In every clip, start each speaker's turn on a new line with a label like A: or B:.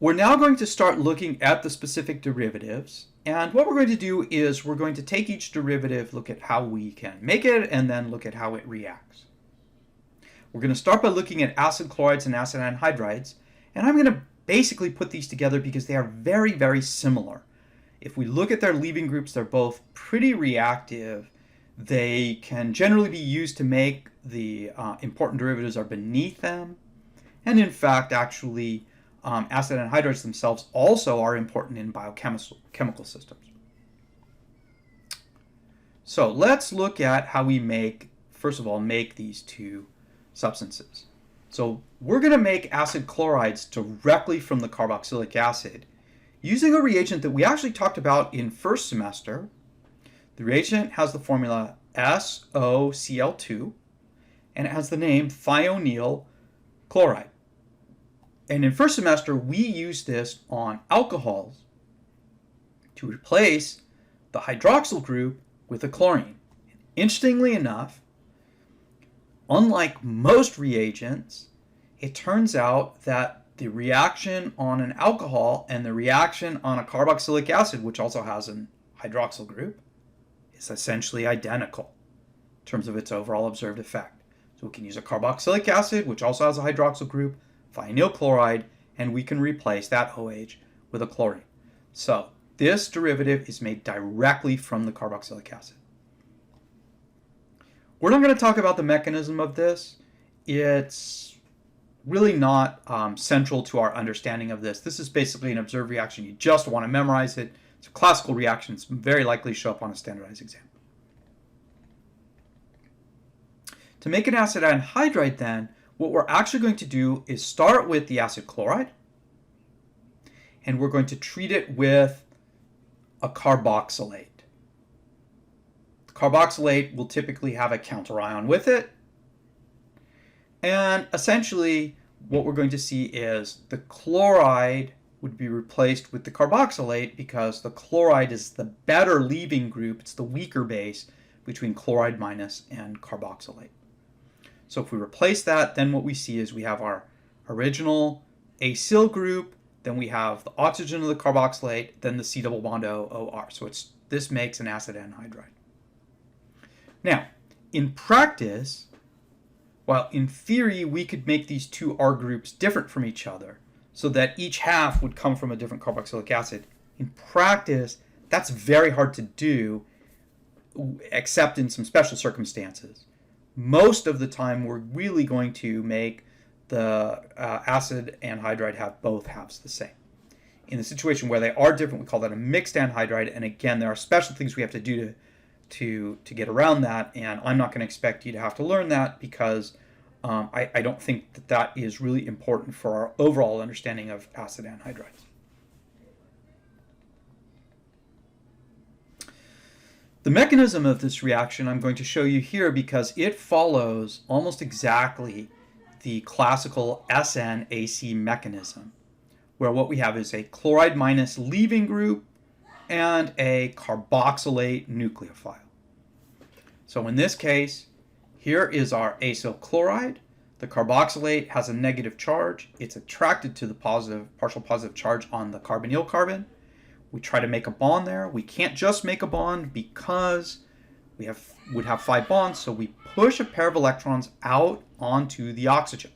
A: We're now going to start looking at the specific derivatives. And what we're going to do is we're going to take each derivative, look at how we can make it, and then look at how it reacts. We're going to start by looking at acid chlorides and acid anhydrides. And I'm going to basically put these together because they are very, very similar. If we look at their leaving groups, they're both pretty reactive. They can generally be used to make the important derivatives are beneath them. And in fact, actually, acid anhydrides themselves also are important in biochemical systems. So let's look at how we first of all, make these two substances. So we're going to make acid chlorides directly from the carboxylic acid using a reagent that we actually talked about in first semester. The reagent has the formula SOCl2, and it has the name thionyl chloride. And in first semester, we used this on alcohols to replace the hydroxyl group with a chlorine. Interestingly enough, unlike most reagents, it turns out that the reaction on an alcohol and the reaction on a carboxylic acid, which also has an hydroxyl group, is essentially identical in terms of its overall observed effect. So we can use a carboxylic acid, which also has a hydroxyl group, thionyl chloride, and we can replace that OH with a chlorine. So this derivative is made directly from the carboxylic acid. We're not going to talk about the mechanism of this. It's really not central to our understanding of this. This is basically an observed reaction. You just want to memorize it. It's a classical reaction. It's very likely to show up on a standardized exam. To make an acid anhydride then, what we're actually going to do is start with the acid chloride, and we're going to treat it with a carboxylate. The carboxylate will typically have a counterion with it, and essentially what we're going to see is the chloride would be replaced with the carboxylate because the chloride is the better leaving group. It's the weaker base between chloride minus and carboxylate. So if we replace that, then what we see is we have our original acyl group, then we have the oxygen of the carboxylate, then the C double bond O-OR. So this makes an acid anhydride. Now, in practice, while in theory we could make these two R groups different from each other so that each half would come from a different carboxylic acid, in practice that's very hard to do except in some special circumstances. Most of the time we're really going to make the acid anhydride have both halves the same. In the situation where they are different, we call that a mixed anhydride, and again there are special things we have to do to get around that, and I'm not going to expect you to have to learn that because I don't think that is really important for our overall understanding of acid anhydrides. The mechanism of this reaction I'm going to show you here because it follows almost exactly the classical SN-AC mechanism, where what we have is a chloride minus leaving group and a carboxylate nucleophile. So in this case, here is our acyl chloride. The carboxylate has a negative charge. It's attracted to the partial positive charge on the carbonyl carbon. We try to make a bond there. We can't just make a bond because we would have 5 bonds, so we push a pair of electrons out onto the oxygen.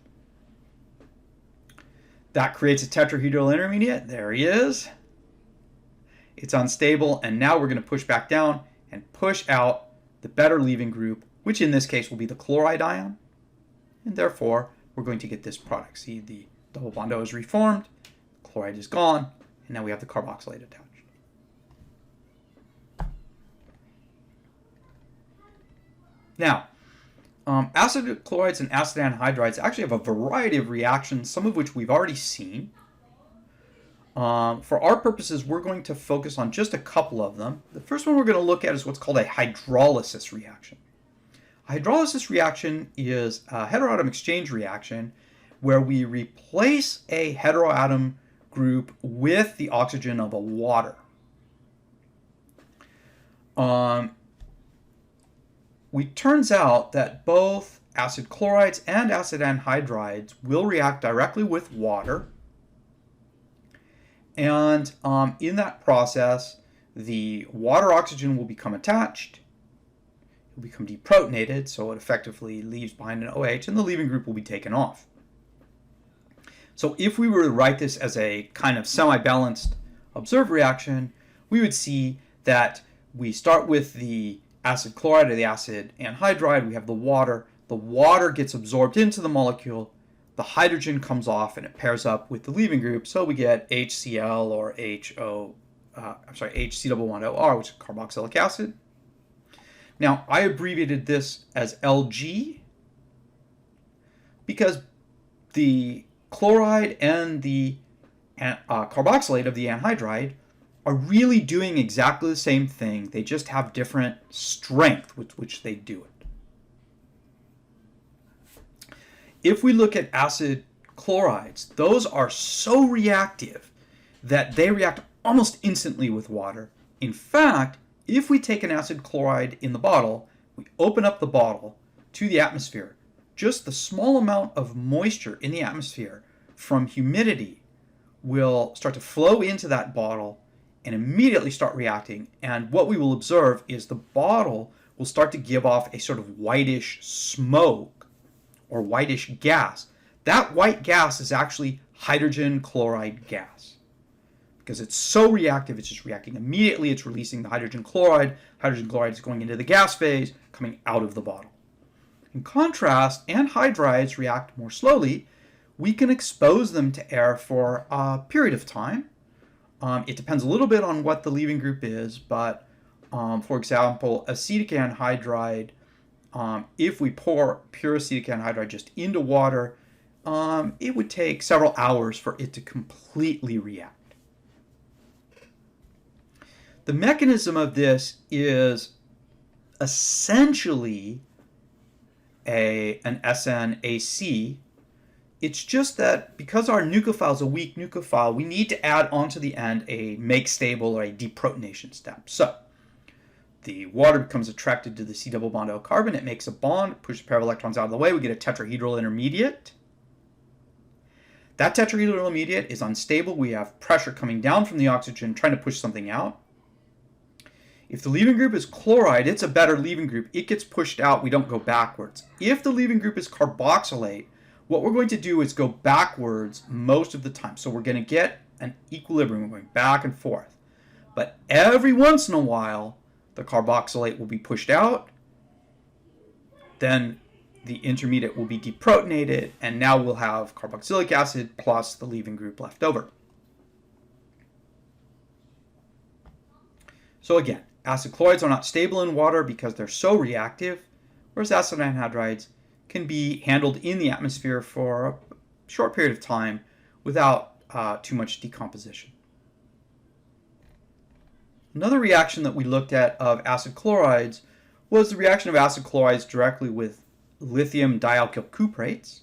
A: That creates a tetrahedral intermediate. There he is. It's unstable, and now we're going to push back down and push out the better leaving group, which in this case will be the chloride ion, and therefore we're going to get this product. See, the double bond O is reformed, chloride is gone, and now we have the carboxylate attached. Now, acid chlorides and acid anhydrides actually have a variety of reactions, some of which we've already seen. For our purposes, we're going to focus on just a couple of them. The first one we're going to look at is what's called a hydrolysis reaction. A hydrolysis reaction is a heteroatom exchange reaction where we replace a heteroatom group with the oxygen of a water. It turns out that both acid chlorides and acid anhydrides will react directly with water. And in that process, the water oxygen will become attached. It will become deprotonated, so it effectively leaves behind an OH, and the leaving group will be taken off. So if we were to write this as a kind of semi-balanced observed reaction, we would see that we start with the acid chloride or the acid anhydride. We have the water. The water gets absorbed into the molecule. The hydrogen comes off and it pairs up with the leaving group. So we get HCl or HC-OR, which is carboxylic acid. Now, I abbreviated this as Lg because the chloride and the carboxylate of the anhydride are really doing exactly the same thing. They just have different strength with which they do it. If we look at acid chlorides, those are so reactive that they react almost instantly with water. In fact, if we take an acid chloride in the bottle, we open up the bottle to the atmosphere, just the small amount of moisture in the atmosphere from humidity will start to flow into that bottle and immediately start reacting. And what we will observe is the bottle will start to give off a sort of whitish smoke or whitish gas. That white gas is actually hydrogen chloride gas. Because it's so reactive, it's just reacting immediately. It's releasing the hydrogen chloride. Hydrogen chloride is going into the gas phase, coming out of the bottle. In contrast, anhydrides react more slowly. We can expose them to air for a period of time. It depends a little bit on what the leaving group is, but for example, acetic anhydride, if we pour pure acetic anhydride just into water, it would take several hours for it to completely react. The mechanism of this is essentially an SN-AC. It's just that because our nucleophile is a weak nucleophile, we need to add onto the end a make stable or a deprotonation step. So the water becomes attracted to the C double bond O carbon. It makes a bond, pushes a pair of electrons out of the way. We get a tetrahedral intermediate. That tetrahedral intermediate is unstable. We have pressure coming down from the oxygen trying to push something out. If the leaving group is chloride, it's a better leaving group. It gets pushed out. We don't go backwards. If the leaving group is carboxylate, what we're going to do is go backwards most of the time. So we're going to get an equilibrium. We're going back and forth. But every once in a while, the carboxylate will be pushed out. Then the intermediate will be deprotonated. And now we'll have carboxylic acid plus the leaving group left over. So again, acid chlorides are not stable in water because they're so reactive, whereas acid anhydrides can be handled in the atmosphere for a short period of time without too much decomposition. Another reaction that we looked at of acid chlorides was the reaction of acid chlorides directly with lithium dialkyl cuprates.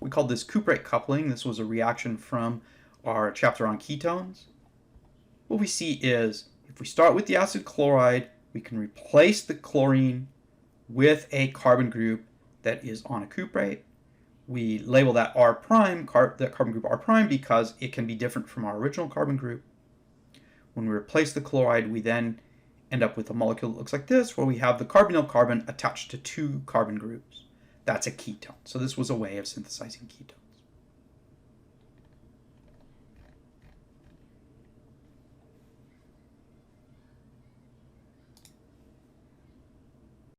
A: We called this cuprate coupling. This was a reaction from our chapter on ketones. What we see is if we start with the acid chloride, we can replace the chlorine with a carbon group that is on a cuprate. We label that R prime, that carbon group R prime, because it can be different from our original carbon group. When we replace the chloride, we then end up with a molecule that looks like this, where we have the carbonyl carbon attached to two carbon groups. That's a ketone. So this was a way of synthesizing ketones.